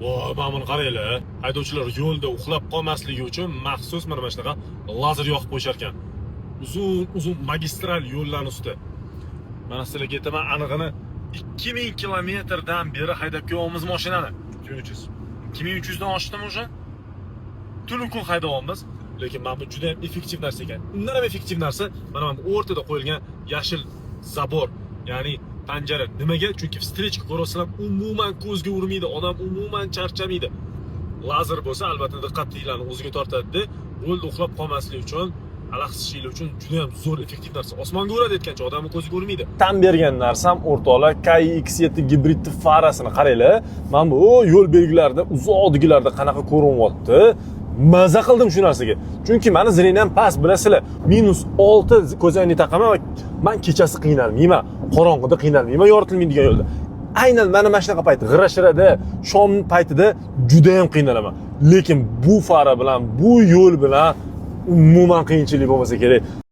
Voy, mana buni qaranglar. Haydovchilar yo'lda uxlab qolmasligi uchun maxsus mana shunaqa lazer yoqib qo'yishar ekan. Uzun magistral yo'llarning ustida. Mana sizlarga aytaman, anig'ini 2000 kilometrdan beri haydab kelyapmiz mashinani. 2300. 2300 dan oshdimi o'sha? Tunu kun haydayapmiz. Lekin mana bu juda ham effektiv narsa ekan. Undan ham effektiv narsa mana bu o'rtada qo'yilgan yashil zabor, ya'ni panjara. Nimaga? Chunki встречка ko'rasizlar, umuman ko'zga urmaydi, odam umuman charchamaydi. Lazer bo'lsa, albatta diqqatinglarni o'ziga tortadi. Yo'lda uxlab qolmaslik uchun, alahsishlik uchun juda ham zo'r effektiv narsa. Osmonga uradi aytgancha, odamni ko'ziga urmaydi. Tan bergan narsam o'rtoqlar KX7 gibrid farasini qaranglar. Mana bu yo'l belgilarida uzoqdagilarda qanaqa ko'rinyapti. Maza qildim shu narsaga. Chunki meni zirang ham past, bilasizlar. -6 ko'zoynak taqaman va men kechasi qiynalmayman, qorong'ida qiynalmayman yoritilmaydigan yo'lda. Aynan mana shunaqa payt g'ira-shirada, shom paytida juda ham qiynalaman. Lekin bu fara bilan, bu yo'l bilan umuman qiyinchilik bo'lmasa kerak.